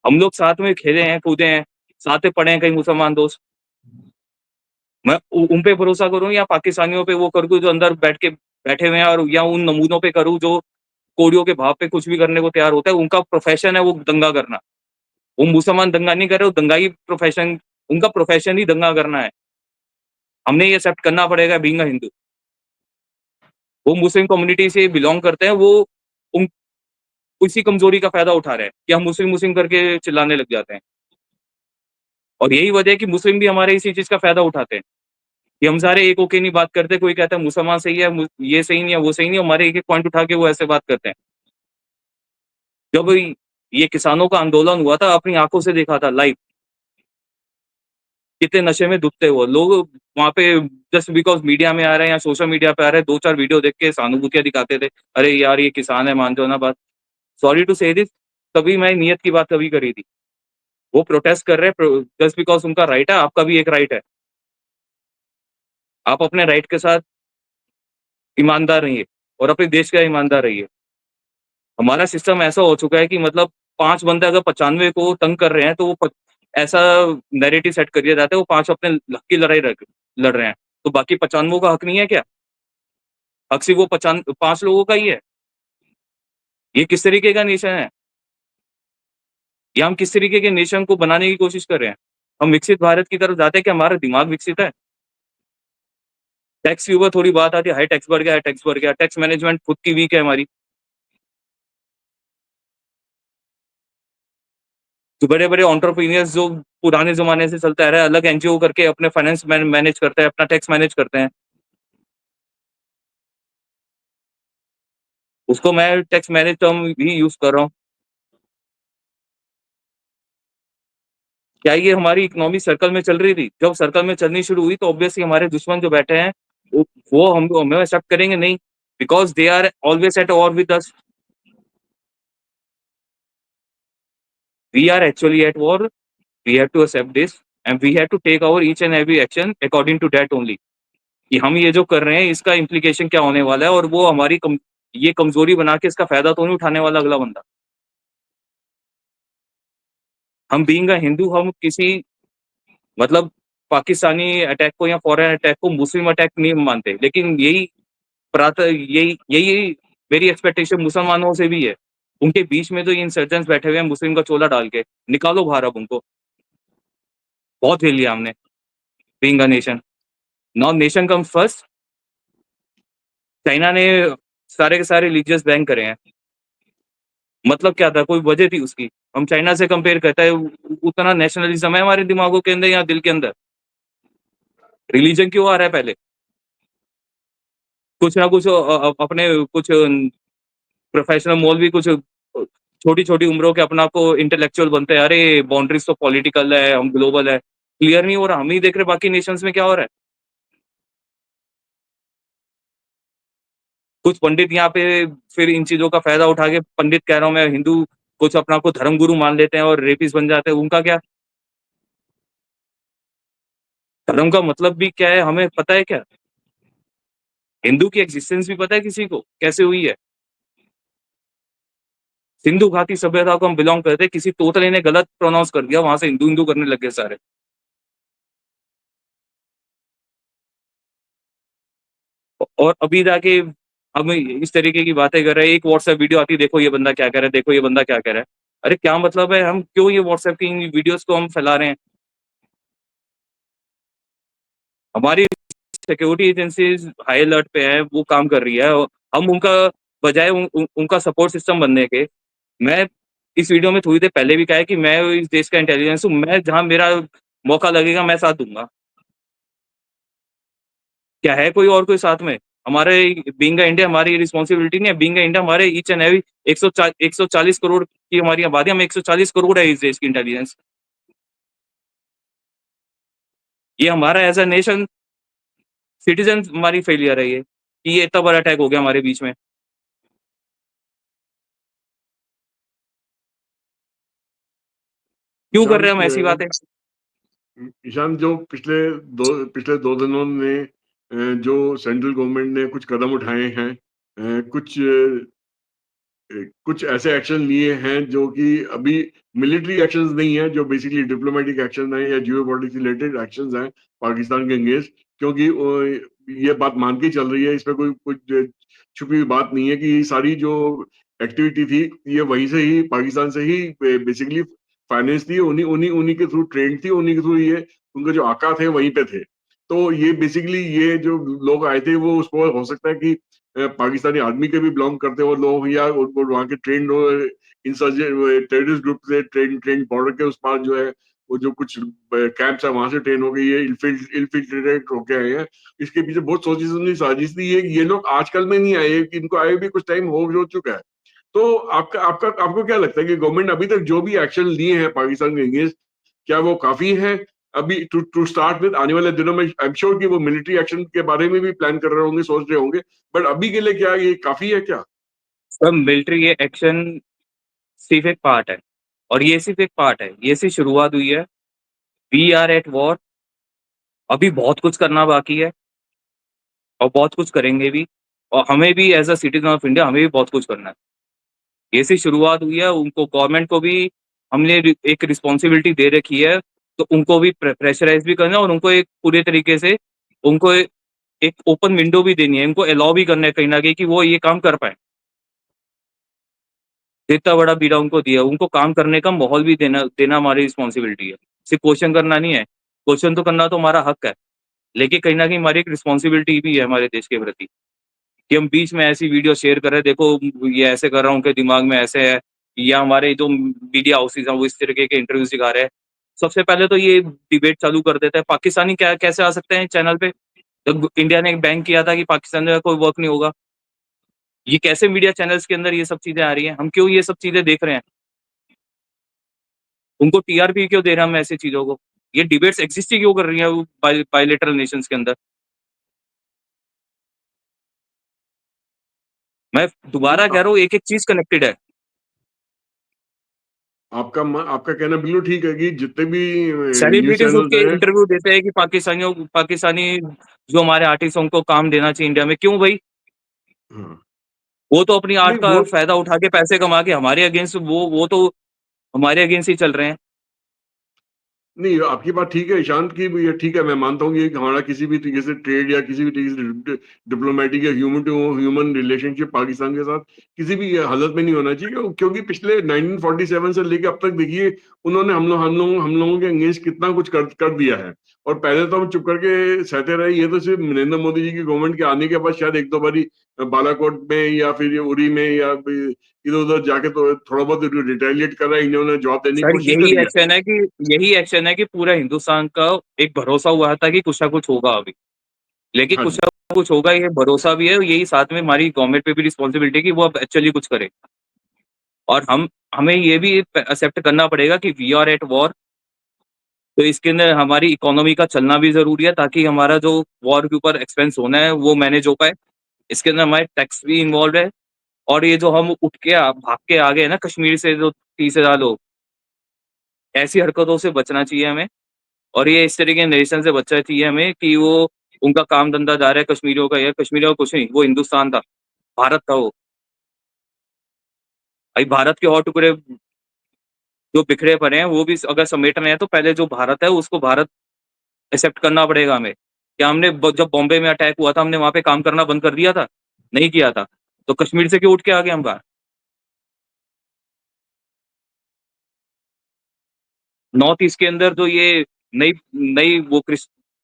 हम लोग साथ में खेले हैं, कूदे हैं, साथ में पढ़े हैं कई मुसलमान दोस्त। मैं उ उन पे भरोसा करूँ या पाकिस्तानियों पे वो करूँ जो अंदर बैठे हुए हैं, और या उन नमूनों पे करूँ जो कोड़ियों के भाव पे कुछ भी करने को तैयार होता है। उनका प्रोफ़ेशन है वो दंगा करना। वो मुसलमान दंगा नहीं कर रहे, वो दंगाई प्रोफ़ेशन, उनका प्रोफ़ेशन ही दंगा करना है। हमने ये एक्सेप्ट करना पड़ेगा बीइंग अ हिंदू। वो मुस्लिम कम्युनिटी से बिलॉन्ग करते हैं, वो उन उसी कमज़ोरी का फ़ायदा उठा रहे हैं कि हम मुस्लिम-मुस्लिम करके चिल्लाने लग जाते हैं। और यही वजह है कि मुस्लिम भी हमारे इसी चीज़ का फ़ायदा उठाते हैं, कि हम सारे एक होके नहीं बात करते, कोई कहता है मुसलमान सही है, ये सही नहीं है, वो सही नहीं है, हमारे एक-एक पॉइंट उठा के वो ऐसे बात करते हैं। जब ये किसानों का आंदोलन हुआ था, अपनी आँखों से देखा था लाइव, कितने नशे में डूबते वो लोग वहाँ पे, जस्ट बिकॉज़ मीडिया में आ रहे हैं या सोशल मीडिया पे आ रहे हैं, 2-4 वीडियो देख के सहानुभूतियाँ दिखाते थे। अरे यार ये किसान है, मान जाओ ना बात। सॉरी टू से दिस, कभी मैं नियत की बात कभी करी थी। वो प्रोटेस्ट कर रहे हैं जस्ट बिकॉज़ उनका राइट है, आपका भी एक राइट है। आप अपने राइट के साथ ईमानदार रहिए और अपने देश का ईमानदार रहिए। हमारा सिस्टम ऐसा हो चुका है कि मतलब 5 बंदे अगर 95 को तंग कर रहे हैं, तो वो ऐसा नैरेटिव सेट कर दिया जाता है, वो 5 अपने हक की लड़ाई लड़ रहे हैं। तो बाकी 95 का हक नहीं है क्या? हक सिर्फ़ वो 5 लोगों का ही है। ये किस तरीके का नेशन है? ये हम किस तरीके के नेशन को बनाने की कोशिश कर रहे हैं? हम विकसित भारत की तरफ जाते हैं, क्या हमारा दिमाग विकसित है? टैक्स के ऊपर थोड़ी बात आती है, हाई टैक्स बढ़ गया, हाई टैक्स बढ़ गया। टैक्स मैनेजमेंट खुद की वीक है हमारी। जो बड़े-बड़े एंटरप्रेन्योर्स जो पुराने ज़माने से चलता आ रहा है, अलग एनजीओ करके अपने फाइनेंस मैनेज करते हैं, अपना टैक्स मैनेज करते हैं। उसको मैं टैक्स मैनेज टर्म भी यूज़ कर रहा हूँ। क्या ये हमारी इकोनॉमी सर्कल में चल रही थी? जब सर्कल में चलनी शुरू हुई तो ऑब्वियसली हमारे दुश्मन जो बैठे हैं, वो हमें एक्सेप्ट करेंगे नहीं, because they are always at war with us. We are actually at war, we have to accept this and we have to take our each and every action according to that only. कि हम ये जो कर रहे हैं इसका implication क्या होने वाला है, और वो हमारी ये कमज़ोरी बना के इसका फ़ायदा तो नहीं उठाने वाला अगला बंदा। हम बीइंग अ हिंदू, हम किसी मतलब पाकिस्तानी अटैक को या फॉरेन अटैक को मुस्लिम अटैक नहीं मानते। लेकिन यही यही मेरी एक्सपेक्टेशन मुसलमानों से भी है। उनके बीच में तो ये इंसर्जेंट्स बैठे हुए हैं मुस्लिम का चोला डाल के, निकालो बाहर अब उनको। बहुत झेल लिया हमने। Being a nation. Now nation comes first. China ने सारे के सारे रिलीजियस बैन करे हैं। मतलब क्या था? कोई वजह थी उसकी? हम चाइना से कंपेयर करते हैं, उतना नेशनलिज्म है हमारे दिमागों के अंदर या दिल के अंदर? रिलीजन क्यों आ रहा है पहले? कुछ ना कुछ अपने कुछ प्रोफेशनल मौलवी कुछ छोटी-छोटी उम्रों के अपने आप को इंटेलेक्चुअल बनते हैं। अरे! बाउंड्रीज़ तो पॉलिटिकल है, हम ग्लोबल है। क्लियर नहीं हो रहा, हम ही देख रहे बाकी नेशंस में क्या हो रहा है। कुछ पंडित यहाँ पे फिर इन चीज़ों का फ़ायदा उठा के पंडित कह रहा हूँ मैं, हिंदू कुछ अपने आप को धर्मगुरु मान लेते हैं और रेपिस्ट बन जाते हैं, उनका क्या? धर्म का मतलब भी क्या है, हमें पता है क्या? हिंदू की एक्जिस्टेंस भी पता है किसी को? कैसे हुई है? सिंधु घाटी सभ्यता को हम बिलॉन्ग करते हैं, किसी तोतले ने गलत प्रोनाउंस कर दिया, वहाँ से हिंदू-हिंदू करने लग गए सारे। और अभी जाके हम इस तरीके की बातें कर रहे हैं, एक व्हाट्सएप वीडियो आती है, देखो ये बंदा क्या कह रहा है, देखो ये बंदा क्या कह रहा है। अरे क्या मतलब है, हम क्यों ये व्हाट्सएप की वीडियोज़ को हम फैला रहे हैं? हमारी सिक्योरिटी एजेंसीज़ हाई अलर्ट पे है, वो काम कर रही है और हम उनका बजाय उनका सपोर्ट सिस्टम बनने के, मैं इस वीडियो में थोड़ी देर पहले भी कहा है कि मैं इस देश का इंटेलिजेंस हूँ, मैं जहाँ मेरा मौका लगेगा मैं साथ दूँगा। क्या है कोई और कोई साथ में? हमारे बीइंग अ इंडिया हमारी रिस्पॉन्सिबिलिटी नहीं है, बीइंग अ इंडिया हमारे ईच एंड एवरी 140 करोड़ की हमारी आबादी, हम 140 करोड़ है इस देश की इंटेलिजेंस। ये हमारा एज़ अ नेशन सिटीज़न हमारी फेलियर है ये, कि ये इतना बड़ा अटैक हो गया हमारे बीच में। क्यों कर रहे हैं ईशांत हम ऐसी बातें? ईशांत जो पिछले 2 दिनों में जो सेंट्रल गवर्नमेंट ने कुछ कदम उठाए हैं, कुछ ऐसे एक्शन लिए हैं जो कि अभी मिलिट्री एक्शंस नहीं है, जो बेसिकली डिप्लोमेटिक एक्शन है या जियोपॉलिटिक्स रिलेटेड एक्शंस हैं पाकिस्तान के अगेंस्ट, क्योंकि ये बात मान के चल रही है, इसमें कोई कुछ छुपी हुई बात नहीं है कि ये सारी जो एक्टिविटी थी ये वहीं से ही, पाकिस्तान से ही बेसिकली फाइनेंस थी, उन्हीं उन्हीं उन्हीं के थ्रू ट्रेंड थी, उन्हीं के थ्रू ये उनके जो आका थे वहीं पे थे। तो ये बेसिकली ये जो लोग आए थे वो उसको हो सकता है कि पाकिस्तानी आर्मी के भी बिलोंग करते हो लोग, या उनको वहाँ के ट्रेंड इंसर्जेंट टेररिस्ट ग्रुप से ट्रेन बॉर्डर के उस पार जो है वो जो कुछ कैंप्स है वहां से ट्रेन हो गई है, इनफिल्ट्रेटेड होके आए हैं। इसके पीछे बहुत सोची समझी साजिश थी। ये लोग आजकल में नहीं आए, कि इनको आए भी कुछ टाइम हो चुका है। तो आपका आपका आपको क्या लगता है कि गवर्नमेंट अभी तक जो भी एक्शन लिए हैं पाकिस्तान के अगेंस्ट, क्या वो काफी है? अभी टू टू स्टार्ट विद, आने वाले दिनों में आई एम श्योर कि वो मिलिट्री एक्शन के बारे में भी प्लान कर रहे होंगे, सोच रहे होंगे, बट अभी के लिए क्या ये काफी है क्या? सर मिलिट्री ये एक्शन सिर्फ़ एक पार्ट है और ये सिर्फ़ एक पार्ट है, ये सिर्फ़ शुरुआत हुई है। वी आर एट वॉर, अभी बहुत कुछ करना बाकी है और बहुत कुछ करेंगे भी और हमें भी as a citizen of India हमें भी बहुत कुछ करना है। ये सिर्फ़ शुरुआत हुई है, उनको गवर्नमेंट को भी हमने एक रिस्पॉन्सिबिलिटी दे रखी है, तो उनको भी प्रेशराइज़ भी करना है और उनको एक पूरे तरीके से उनको एक ओपन विंडो भी देनी है, इनको अलाउ भी करना है कहीं न कहीं कि वो ये काम कर पाएँ। इतना बड़ा बीड़ा उनको दिया, उनको काम करने का माहौल भी देना देना हमारी रिस्पॉन्सिबिलिटी है। सिर्फ़ क्वेश्चन करना नहीं है, क्वेश्चन तो करना तो हमारा हक है, लेकिन कहीं न कहीं हमारी एक रिस्पॉन्सिबिलिटी भी है हमारे देश के प्रति, कि हम बीच में ऐसी वीडियो शेयर कर रहे हैं, देखो ये ऐसे कर रहा हूँ, उनके दिमाग में ऐसे है, या हमारे जो मीडिया हाउसेज़ हैं वो इस तरीके के इंटरव्यूज़ दिखा रहे हैं। सबसे पहले तो ये डिबेट चालू कर देते हैं, पाकिस्तानी क्या कैसे आ सकते हैं चैनल पे? जब इंडिया ने बैन किया था कि पाकिस्तान में कोई वर्क नहीं होगा। ये कैसे मीडिया चैनल्स के अंदर ये सब चीज़ें आ रही हैं? हम क्यों ये सब चीज़ें देख रहे हैं? उनको टीआरपी क्यों दे रहे हैं हम ऐसी चीज़ों को? ये डिबेट्स एक्सिस्ट ही क्यों कर रही हैं वो बायलैटरल नेशंस के अंदर? मैं नहीं, दोबारा कह रहा हूँ एक-एक चीज़ कनेक्टेड है। आपका कहना बिल्कुल ठीक है कि जितने भी न्यूज़ सेलिब्रिटीज़ उठ चैनल्स के हैं। इंटरव्यू देते हैं कि पाकिस्तानी जो हमारे आर्टिस्ट हैं उनको काम देना चाहिए इंडिया में। क्यों भई? हाँ, वो तो अपनी आर्ट नहीं का वो फ़ायदा उठा के पैसे कमा के हमारे अगेंस्ट वो तो हमारे अगेंस्ट ही चल रहे हैं। नहीं, आपकी बात ठीक है, ईशांत की भी ये ठीक है, मैं मानता हूँ कि हमारा किसी भी तरीके से ट्रेड या किसी भी तरीके से डिप्लोमेटिक या human to human relationship Pakistan के साथ किसी भी हालत में नहीं होना चाहिए, क्योंकि पिछले 1947 से लेके अब तक देखिए उन्होंने हम लोगों के अगेंस्ट कितना कुछ कर दिया है। और पहले तो हम चुप करके सहते रहे, ये तो सिर्फ नरेंद्र मोदी जी की गवर्नमेंट के आने के बाद शायद एक दो बारी बालाकोट में या फिर उरी में या इधर उधर जाके तो थोड़ा बहुत रिटेलिएट कर रहा है, इन्होंने जवाब देने की सर कोशिश करी है। यही एक्शन है कि पूरा हिंदुस्तान का एक भरोसा हुआ था कि कुछ ना कुछ होगा अभी, लेकिन हाँ कुछ जी। ना कुछ होगा, ये भरोसा भी है, और यही साथ में हमारी गवर्नमेंट पे भी रिस्पॉन्सिबिलिटी है कि वो अब एक्चुअली कुछ करे। और हमें ये भी एक्सेप्ट करना पड़ेगा कि वी आर एट वॉर, तो इसके अंदर हमारी इकोनॉमी का चलना भी जरूरी है, ताकि हमारा जो वॉर के ऊपर एक्सपेंस होना है वो मैनेज हो पाए। इसके अंदर हमारे टैक्स भी इन्वॉल्व है। और ये जो हम उठ के भाग के आ गए ना कश्मीर से, जो 30,000 लोग, ऐसी हरकतों से बचना चाहिए हमें। और ये इस तरीके के नरेशन से बचना चाहिए हमें कि वो उनका काम धंधा जा रहा है कश्मीरियों का, यार कश्मीरियों का कुछ नहीं, वो हिंदुस्तान था, भारत था वो। भाई भारत के और टुकड़े जो बिखरे पड़े हैं वो भी अगर समेटने हैं, तो पहले जो भारत है उसको भारत एक्सेप्ट करना पड़ेगा हमें। क्या हमने जब बॉम्बे में अटैक हुआ था हमने वहां पे काम करना बंद कर दिया था? नहीं किया था। तो कश्मीर से क्यों उठ के आ गए हम बाहर? नॉर्थ ईस्ट के अंदर जो ये नई नई वो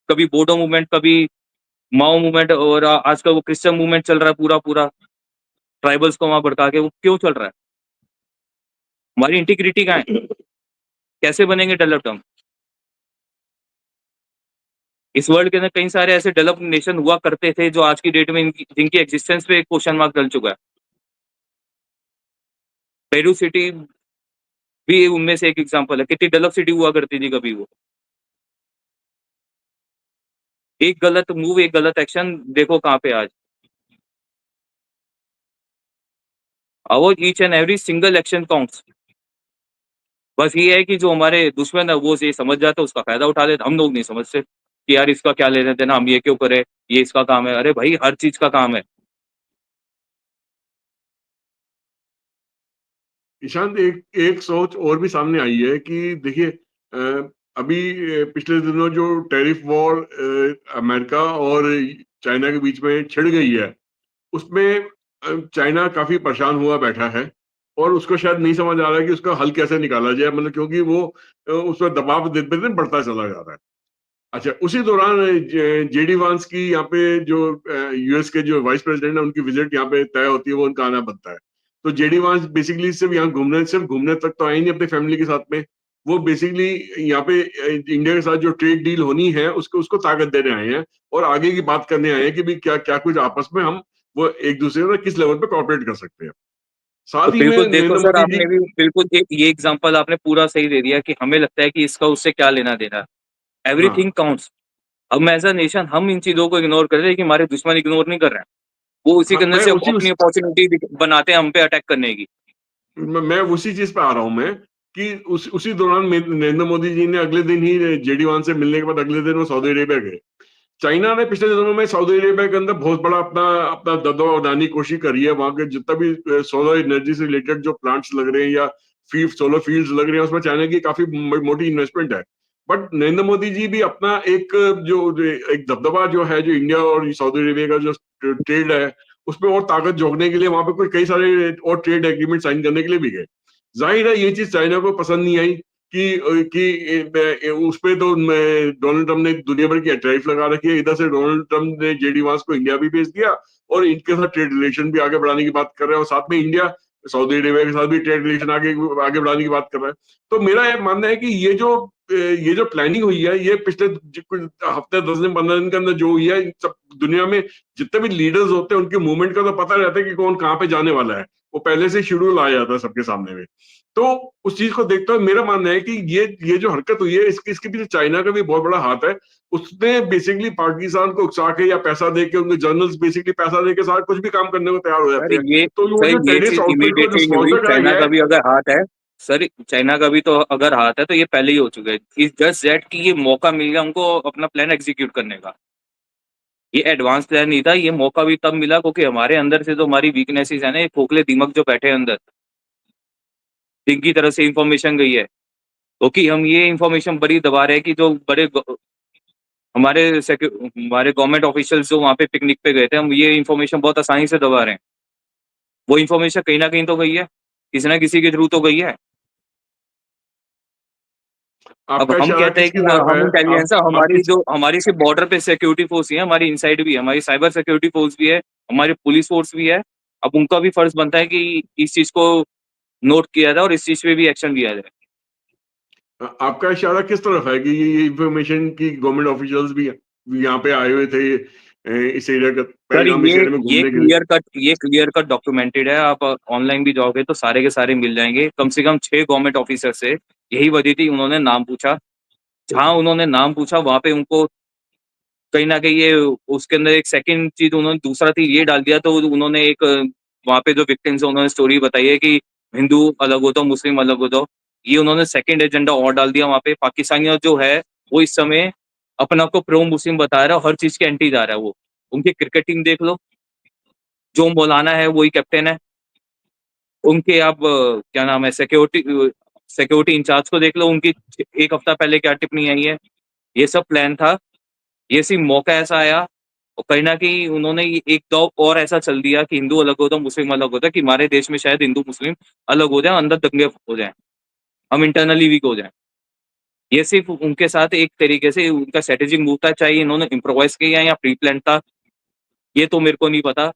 कभी बोडो मूवमेंट, कभी माओ मूवमेंट, और आजकल वो क्रिश्चियन मूवमेंट चल रहा है, पूरा पूरा ट्राइबल्स को वहां भड़का के, वो क्यों चल रहा है? हमारी इंटीग्रिटी कहाँ है? कैसे बनेंगे डेवलप्ड हम? इस वर्ल्ड के अंदर कई सारे ऐसे डेवलप्ड नेशन हुआ करते थे जो आज की डेट में जिनकी एग्जिस्टेंस पे एक क्वेश्चन मार्क डल चुका है। पेरू सिटी भी उनमें से एक एग्जांपल है, कितनी डेवलप सिटी हुआ करती थी कभी वो। एक गलत मूव, एक गलत एक्शन, देखो कहाँ पे आज। और each and every single action counts. बस ये है कि जो हमारे दुश्मन है वो ये समझ जाते, उसका फायदा उठा लेते, हम लोग नहीं समझते कि यार इसका क्या लेना देना, हम ये क्यों करें, ये इसका काम है। अरे भाई हर चीज का काम है। ईशांत, एक एक सोच और भी सामने आई है कि देखिए अभी पिछले दिनों जो टैरिफ वॉर अमेरिका और चाइना के बीच में छिड़ गई है, उसमें चाइना काफी परेशान हुआ बैठा है और उसको शायद नहीं समझ आ रहा है कि उसका हल कैसे निकाला जाए, मतलब क्योंकि वो उस पर दबाव दिन पे दिन बढ़ता चला जा रहा है। अच्छा, उसी दौरान जेडी वांस की यहाँ पे जो यूएस के जो वाइस प्रेसिडेंट है उनकी विजिट यहाँ पे तय होती है, वो उनका आना बनता है। तो जेडी वांस बेसिकली सिर्फ घूमने तक तो आए नहीं अपने फैमिली के साथ में, वो बेसिकली यहाँ पे इंडिया के साथ जो ट्रेड डील होनी है उसको उसको ताकत देने आए हैं और आगे की बात करने आए हैं कि भी क्या क्या कुछ आपस में हम वो एक दूसरे से किस लेवल पे कॉपरेट कर सकते हैं। तो साथ ही में बिल्कुल देखो नरेंद्र सर, मोदी जी। आपने भी बिल्कुल एक ये एग्जांपल आपने पूरा सही दे दिया कि हमें लगता है कि इसका उससे क्या लेना देना। हाँ एवरीथिंग काउंट्स। हम एज अ नेशन हम इन चीजों को इग्नोर कर रहे हैं कि हमारे दुश्मन इग्नोर नहीं कर रहे हैं। वो उसी के हाँ, अंदर से अपनी अपॉर्चुनिटी बनाते हैं हम पे अटैक करने की। मैं उसी चीज पे आ रहा हूं मैं कि उसी दौरान नरेंद्र मोदी जी ने अगले दिन ही जेडी वान से मिलने के बाद अगले दिन वो सऊदी अरेबिया गए। चाइना ने पिछले दिनों में सऊदी अरेबिया के अंदर बहुत बड़ा अपना अपना दबदबा बनाने की कोशिश करी है। वहां के जितना भी सोलर एनर्जी से रिलेटेड जो प्लांट्स लग रहे हैं या सोलर फील्ड्स लग रहे हैं उसमें चाइना की काफी मोटी इन्वेस्टमेंट है। बट नरेंद्र मोदी जी भी अपना एक जो एक दबदबा जो है, जो इंडिया और सऊदी अरेबिया का जो ट्रेड है उसमें और ताकत जोड़ने के लिए वहां पे कुछ कई सारे और ट्रेड एग्रीमेंट साइन करने के लिए भी गए। जाहिर है ये चीज चाइना को पसंद नहीं आई कि उस पे तो डोनाल्ड ट्रम्प ने दुनिया भर की टैरिफ लगा रखी है। इधर से डोनाल्ड ट्रम्प ने जेडी वांस को इंडिया भी भेज दिया और इनके साथ ट्रेड रिलेशन भी आगे बढ़ाने की बात कर रहे हैं और साथ में इंडिया सऊदी अरेबिया के साथ भी ट्रेड रिलेशन आगे आगे बढ़ाने की बात कर रहा है। तो मेरा ये मानना है कि ये जो प्लानिंग हुई है ये पिछले कुछ हफ्ते 10 दिन 15 दिन के अंदर जो हुई है, सब दुनिया में जितने भी लीडर्स होते हैं उनके मूवमेंट का तो पता रहता है कि कौन कहाँ पे जाने वाला है, वो पहले से शेड्यूल आ जाता है सबके सामने में। तो उस चीज को देखते हुए मेरा मानना है कि ये जो हरकत हुई है इसके पीछे चाइना का भी बहुत बड़ा हाथ है। उसने बेसिकली पाकिस्तान को उकसा के या पैसा दे के, उनके जर्नल्स बेसिकली पैसा दे के सारा कुछ भी काम करने को तैयार हो सर जाते हैं। ये तो वो सर जो ये टेररिस्ट चीज आउटफिट को जो इमीडिएटली नहीं हुई। स्पॉन्सर करा चाइना गया का है। भी अगर हाथ है, सर चाइना का भी तो अगर हाथ है, तो ये पहले ही हो चुका है। इस जस्ट दैट कि ये मौका मिल गया उनको अपना प्लान एग्जीक्यूट करने का। ये एडवांस प्लान नहीं था, ये मौका भी तब मिला क्योंकि हमारे अंदर से जो हमारी वीकनेसेस है ना, ये खोखले दिमाग जो बैठे हैं अंदर, जिनकी तरफ से इंफॉर्मेशन गई है, क्योंकि हम ये इन्फॉर्मेशन बड़ी दबा रहे हैं कि जो हमारे गवर्नमेंट ऑफिशियल्स जो वहाँ पे पिकनिक पे गए थे, हम ये इन्फॉर्मेशन बहुत आसानी से दबा रहे हैं। वो इन्फॉर्मेशन कहीं न कहीं तो गई है, किसी न किसी के थ्रू तो गई है। अब आपका हम इशारा कहते हैं किसकी कि तरफ हम है? इंटेलिजेंस है, आप हमारी किस जो हमारी सिर्फ बॉर्डर पे सिक्योरिटी फोर्स ही है, हमारी इनसाइड भी है, हमारी साइबर सिक्योरिटी फोर्स भी है, हमारी पुलिस फोर्स भी है। अब उनका भी फर्ज बनता है कि इस चीज़ को नोट किया जाए और इस चीज़ पे भी एक्शन लिया जाए। आपका इशारा किस तरफ है कि ये इंफॉर्मेशन की गवर्नमेंट ऑफिशियल्स भी यहाँ पे आए हुए थे इस एरिया का, सर पहलगाम इस एरिया में घूमने के लिए? ये क्लियर कट डॉक्यूमेंटेड है, आप ऑनलाइन भी जाओगे तो सारे के सारे मिल जाएँगे। कम से कम 6 गवर्नमेंट ऑफिसर से यही वजह थी, उन्होंने नाम पूछा। जहाँ उन्होंने नाम पूछा वहाँ पे उनको कहीं न कहीं ये उसके अंदर एक सेकंड चीज़ उन्होंने दूसरा चीज़ ये डाल दिया, तो उन्होंने एक वहाँ पे जो विक्टिम्स हैं उन्होंने स्टोरी बताई है कि हिंदू अलग हो जाओ, मुस्लिम अलग हो जाओ। ये उन्होंने सेकंड एजेंडा और डाल दिया वहाँ पे। पाकिस्तानियों जो है वो इस समय अपने आप को प्रो मुस्लिम बता रहा है और हर चीज़ के एंटी जा रहा है वो। उनकी क्रिकेट टीम देख लो, जो मौलाना है वही कैप्टन है। उनके आप क्या नाम है सिक्योरिटी इंचार्ज को देख लो, उनकी 1 हफ्ता पहले क्या टिप्पणी आई है। ये सब प्लान था। ये सिर्फ़ मौका ऐसा आया और कहीं न कहीं उन्होंने ये एक दाँव और ऐसा चल दिया कि हिंदू अलग हो जाओ, मुस्लिम अलग हो जाओ, कि हमारे देश में शायद हिंदू-मुस्लिम अलग हो जाएँ, अंदर दंगे हो जाएँ, हम इंटरनली वीक हो जाएँ। ये सिर्फ़ उनके साथ एक तरीके से उनका स्ट्रैटेजिक मूव था, चाहे इन्होंने इम्प्रोवाइज़ किया या प्री प्लान्ड था, ये तो मेरे को नहीं पता।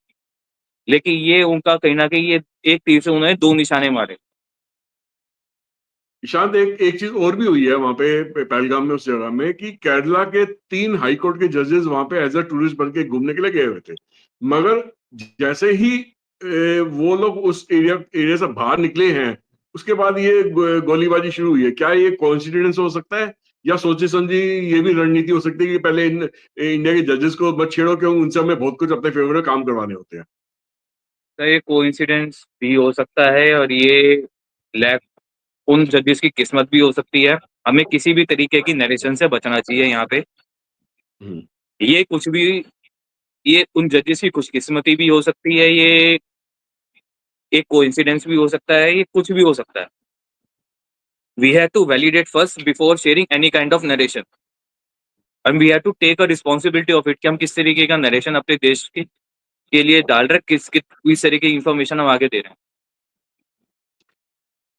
लेकिन ये उनका कहीं न कहीं ये एक तीर से उन्होंने 2 निशाने मारे। ईशांत, एक एक चीज और भी हुई है वहां पे पहलगाम में, उस जगह में, कि केरला के 3 हाई कोर्ट के जजेस वहां पे एज अ टूरिस्ट बन के घूमने के लिए गए हुए थे। मगर जैसे ही वो लोग उस एरिया से बाहर निकले हैं, उसके बाद ये गोलीबाजी शुरू हुई है। क्या ये कोइंसिडेंस हो सकता है, या सोची समझी ये भी रणनीति हो सकती है कि पहले इंडिया के जजेस को मत छेड़ो, क्यों उनसे हमें बहुत कुछ अपने फेवर में काम करवाने होते हैं? तो ये कोइंसिडेंस भी हो सकता है और ये लैक उन जजेस की किस्मत भी हो सकती है। हमें किसी भी तरीके की नैरेशन से बचना चाहिए यहाँ पे। हम्म। ये कुछ भी ये उन जजेस की खुशकिस्मती भी हो सकती है, ये एक कोइंसिडेंस भी हो सकता है, ये कुछ भी हो सकता है। We have to validate first before sharing any kind of narration and we have to take a responsibility of it कि हम किस तरीके का नैरेशन अपने देश के लिए डाल रहे हैं, किस तरीके की इन्फॉर्मेशन हम आगे दे रहे हैं।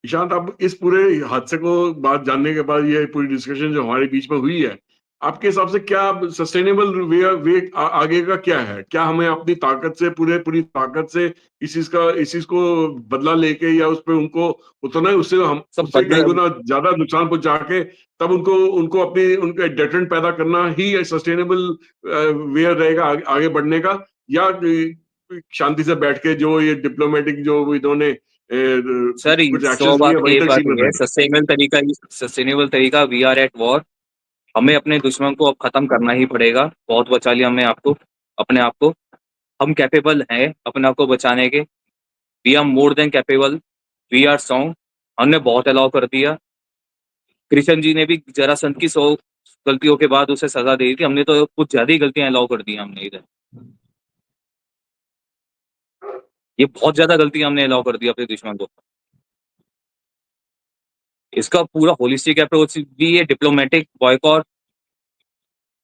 ईशांत, अब इस पूरे हादसे को बात जानने के बाद, ये पूरी डिस्कशन जो हमारे बीच में हुई है, आपके हिसाब से क्या सस्टेनेबल आगे का क्या है? क्या हमें अपनी ताकत से, पूरी ताकत से इस चीज को बदला लेके, या उस पे उनको उतना ही, उससे हम सब उससे कई बदला गुना ज्यादा नुकसान पहुंचा के, तब उनको उनको अपनी उनका डेटरेंट पैदा करना ही सस्टेनेबल वे रहेगा आगे बढ़ने का? या शांति से बैठ के जो ये डिप्लोमेटिक जो इन्होंने सर कुछ 100 एक्शंस लिए, बात वहीं ये तक बात सीमित ये है, रहना? सस्टेनेबल तरीका वी आर एट वॉर। हमें अपने दुश्मन को अब खत्म करना ही पड़ेगा। बहुत बचा लिया हमने आपको अपने आप को। हम कैपेबल हैं अपने आप को बचाने के। We are more than capable, we are strong. हमने बहुत अलाउ कर दिया। कृष्ण जी ने भी जरासंध की 100 गलतियों के बाद उसे सजा दे दी थी। हमने तो कुछ ज़्यादा ही गलतियाँ अलाउ कर दी हमने इधर। ये बहुत ज़्यादा गलतियाँ हमने अलाउ कर दी अपने दुश्मन को। इसका पूरा होलिस्टिक अप्रोच भी है, डिप्लोमेटिक बॉयकॉट,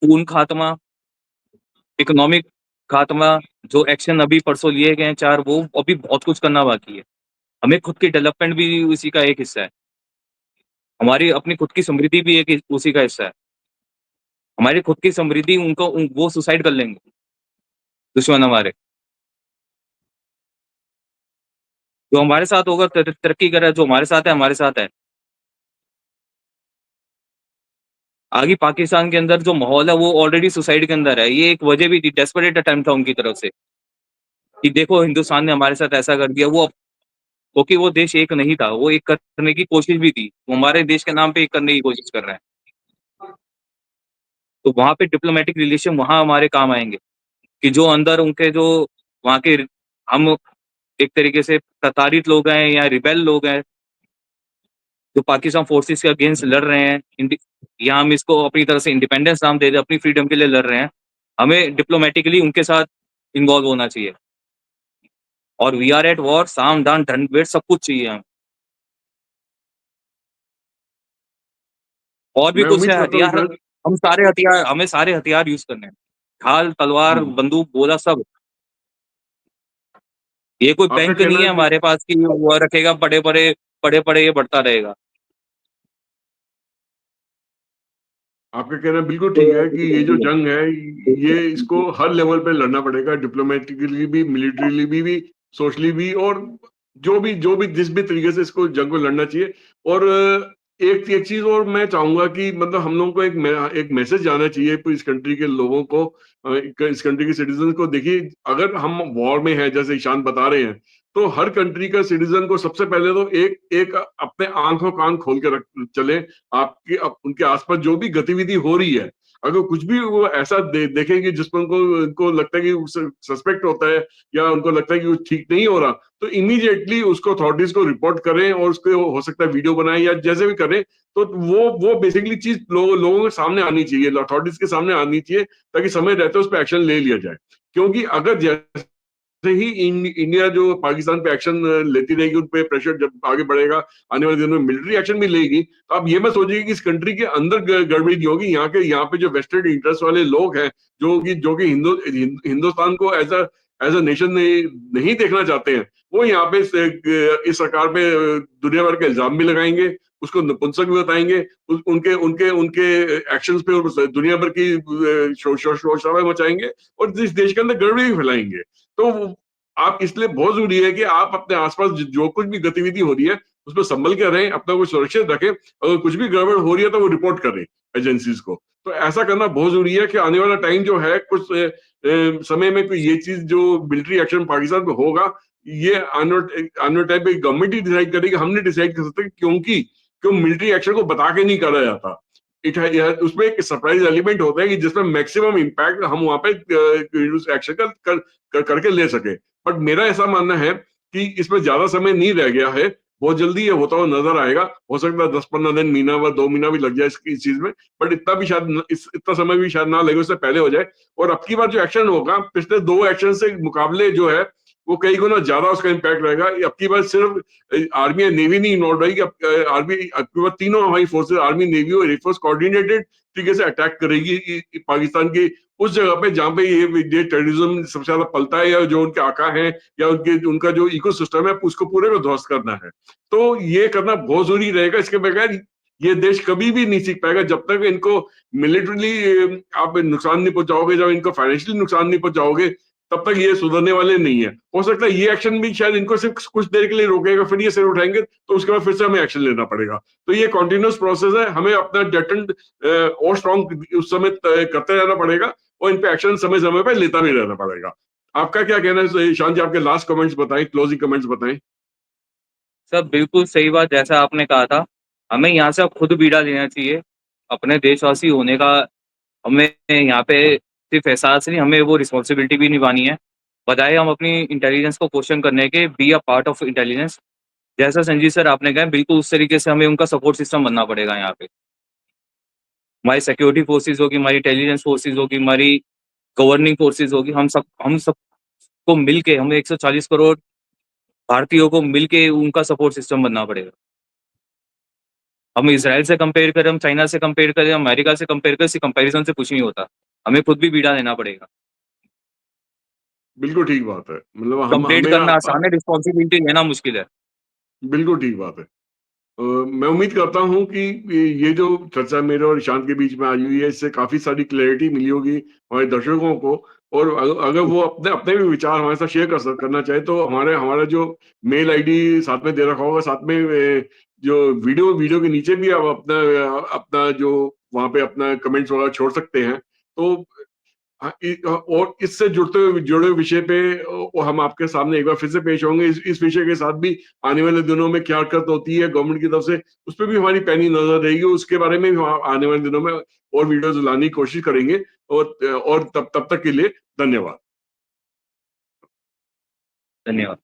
खून खात्मा, इकोनॉमिक खात्मा, जो एक्शन अभी परसों लिए गए हैं 4, वो अभी बहुत कुछ करना बाकी है। हमें खुद की डेवलपमेंट भी उसी का एक हिस्सा है। हमारी अपनी खुद की समृद्धि भी एक उसी का हिस्सा है। हमारी खुद की समृद्धि वो सुसाइड कर लेंगे, दुश्मन हमारे। जो हमारे साथ होगा तरक्की कर रहा है, जो हमारे साथ है, हमारे साथ है। आगे पाकिस्तान के अंदर जो माहौल है वो ऑलरेडी सुसाइड के अंदर है। ये एक वजह भी थी, डेस्परेट अटेम्प्ट था उनकी तरफ से कि देखो हिंदुस्तान ने हमारे साथ ऐसा कर दिया। वो क्योंकि वो देश एक नहीं था, वो एक करने की कोशिश भी थी। वो हमारे देश के नाम पे एक करने की कोशिश कर रहे हैं। तो वहाँ पे डिप्लोमेटिक रिलेशन वहाँ हमारे काम आएँगे कि जो अंदर उनके जो वहाँ के हम एक तरीके से प्रताड़ित लोग हैं या रिबेल लोग हैं, जो पाकिस्तान फोर्सेस के अगेंस्ट लड़ रहे हैं, या हम इसको अपनी तरफ से इंडिपेंडेंस नाम दे दें, अपनी फ्रीडम के लिए लड़ रहे हैं। हमें डिप्लोमेटिकली उनके साथ इन्वॉल्व होना चाहिए और वी आर एट वॉर, साम, दान, दंड, भेंट सब कुछ चाहिए हमें। और भी मैं कुछ उम्मीद है करता हूँ हथियार, ईशान। हमें सारे हथियार यूज़ करने हैं। ढाल, तलवार, हम्म। बंदूक, गोला सब। ये कोई आपका बैंक नहीं कहना है है, हमारे पास कि वो रखेगा पड़े-पड़े ये बढ़ता रहेगा। आपका कहना बिल्कुल ठीक है कि ये जो तो जंग है, ये इसको हर लेवल पे लड़ना पड़ेगा, डिप्लोमेटिकली भी, मिलिट्रीली भी, सोशली भी, और जो भी जिस भी तरीके से इसको जंग को लड़ना चाहिए। और एक एक चीज और मैं चाहूंगा कि मतलब हम लोगों को एक मैसेज जाना चाहिए इस कंट्री के लोगों को, इस कंट्री के सिटीजन को। देखिए, अगर हम वॉर में हैं जैसे ईशान बता रहे हैं, तो हर कंट्री का सिटीजन को सबसे पहले तो एक एक अपने आंखों कान खोल के रख चले। उनके आसपास जो भी गतिविधि हो रही है, अगर कुछ भी वो ऐसा देखेंगे जिसमें उनको उनको लगता है कि सस्पेक्ट होता है, या उनको लगता है कि वो ठीक नहीं हो रहा, तो इमीडिएटली उसको अथॉरिटीज को रिपोर्ट करें, और उसको हो सकता है वीडियो बनाएं या जैसे भी करें। तो वो बेसिकली चीज लोगों के सामने आनी चाहिए, अथॉरिटीज के सामने आनी चाहिए, ताकि समय रहते उस पर एक्शन ले लिया जाए। क्योंकि अगर जैसे ही इंडिया जो पाकिस्तान पे एक्शन लेती रहेगी, उन पे प्रेशर जब आगे बढ़ेगा, आने वाले दिनों में मिलिट्री एक्शन भी लेगी, तो आप ये मत सोचिए कि इस कंट्री के अंदर गड़बड़ी नहीं होगी। यहाँ पे जो वेस्टेड इंटरेस्ट वाले लोग हैं, जो कि हिंदुस्तान को एज अ नेशन नहीं देखना चाहते हैं, वो यहाँ पे इस सरकार पे दुनिया भर के इल्जाम भी लगाएंगे, उसको नपुंसक भी बताएंगे, उनके उनके उनके एक्शंस पे दुनिया भर की शोर शराबा मचाएंगे, और इस देश के अंदर गड़बड़ी भी फैलाएंगे। तो आप, इसलिए बहुत जरूरी है कि आप अपने आसपास जो कुछ भी गतिविधि हो रही है, उसमें संभल के रहें, अपना को सुरक्षित रखें। अगर कुछ भी गड़बड़ हो रही है तो वो रिपोर्ट करें एजेंसीज को। तो ऐसा करना बहुत जरूरी है कि आने वाला टाइम जो है, कुछ समय में कोई ये चीज जो मिलिट्री एक्शन पाकिस्तान में होगा, ये आने टाइम पे गवर्नमेंट ही डिसाइड करेगी, हम नहीं डिसाइड कर सकते, क्यों मिलिट्री एक्शन को बता के नहीं करा जाता। उसमें एक सरप्राइज एलिमेंट होता है कि जिसमें मैक्सिमम इम्पैक्ट हम वहां पे एक्शन करके ले सके। बट मेरा ऐसा मानना है कि इसमें ज्यादा समय नहीं रह गया है, बहुत जल्दी ये होता हुआ नजर आएगा। हो सकता है 10-15 दिन, महीना भर, 2 महीना भी लग जाए इस चीज में, बट इतना भी शायद इतना समय भी शायद ना लगे, उससे पहले हो जाए। और अब की बार जो एक्शन होगा, पिछले 2 एक्शन से मुकाबले जो है, वो कई गुना ज्यादा उसका इम्पैक्ट रहेगा। अब की बार सिर्फ आर्मी एंड नेवी नहीं इन्वॉल्व रहेगी, आर्मी अब की बार तीनों हमारी फोर्सेज, आर्मी, नेवी और एयरफोर्स, कोऑर्डिनेटेड तरीके से अटैक करेगी पाकिस्तान की उस जगह पे जहां पे ये टेररिज्म सबसे ज्यादा पलता है, या जो उनके आका है, या उनका जो इको सिस्टम है, उसको पूरे को ध्वस्त करना है। तो ये करना बहुत जरूरी रहेगा। इसके बगैर ये देश कभी भी नहीं सीख पाएगा, जब तक इनको मिलिट्रली आप नुकसान नहीं पहुंचाओगे, जब इनको फाइनेंशियली नुकसान नहीं पहुंचाओगे, तब तक ये सुधरने वाले नहीं है। हो सकता है ये एक्शन भी शायद इनको सिर्फ कुछ देर के लिए रोकेगा, फिर ये सिर उठाएंगे, तो उसके बाद फिर से हमें एक्शन लेना पड़ेगा। तो ये कॉन्टिन्यूस प्रोसेस है, हमें अपना डेटेंट और स्ट्रॉन्ग उस समय करते रहना पड़ेगा, और इन पे एक्शन समय समय पर लेता भी रहना पड़ेगा। आपका क्या कहना है ईशान जी? आपके लास्ट कमेंट्स बताएं, क्लोजिंग कमेंट्स बताएं। सब बिल्कुल सही बात जैसा आपने कहा था। हमें यहाँ से अब खुद बीड़ा लेना चाहिए। अपने देशवासी होने का हमें यहाँ पे सिर्फ एहसास नहीं, हमें वो रिस्पॉन्सिबिलिटी भी निभानी है। बजाय हम अपनी इंटेलिजेंस को क्वेश्चन करने के, be a part of intelligence. जैसा संजीव सर आपने कहा, बिल्कुल उस तरीके से हमें उनका सपोर्ट सिस्टम बनना पड़ेगा यहाँ पे। हमारी सिक्योरिटी फोर्सेज होगी, हमारी इंटेलिजेंस फोर्सेज होगी, हमारी गवर्निंग फोर्सेज होगी, हम सबको मिलके, हमें 140 करोड़ भारतीयों को मिलके उनका सपोर्ट सिस्टम बनना पड़ेगा। हम इसराइल से कंपेयर करें, हम चाइना से कंपेयर करें, हम अमेरिका से कंपेयर करें, इसी कंपैरिजन से कुछ नहीं होता। हमें खुद भी बीड़ा लेना पड़ेगा। बिल्कुल ठीक बात है। मतलब हम कंपेयर हमें करना आसान है, रिस्पॉन्सिबिलिटी लेना मुश्किल है। बिल्कुल ठीक बात है। मैं उम्मीद करता हूं कि ये जो चर्चा मेरे और ईशान के बीच में आई हुई है, इससे काफी सारी क्लैरिटी मिली होगी हमारे दर्शकों को। और अगर वो अपने अपने भी विचार हमारे साथ शेयर करना चाहे, तो हमारे हमारा जो मेल आईडी साथ में दे रखा होगा, साथ में जो वीडियो के नीचे भी आप अपना अपना जो वहां पे अपना कमेंट्स वगैरह छोड़ सकते हैं। तो हाँ, और इससे जुड़े हुए विषय पे हम आपके सामने एक बार फिर से पेश होंगे। इस विषय के साथ भी आने वाले दिनों में क्या हरकत होती है गवर्नमेंट की तरफ से, उस पर भी हमारी पैनी नजर रहेगी। उसके बारे में भी हम आने वाले दिनों में और वीडियोस लाने की कोशिश करेंगे। और तब तक के लिए धन्यवाद। धन्यवाद।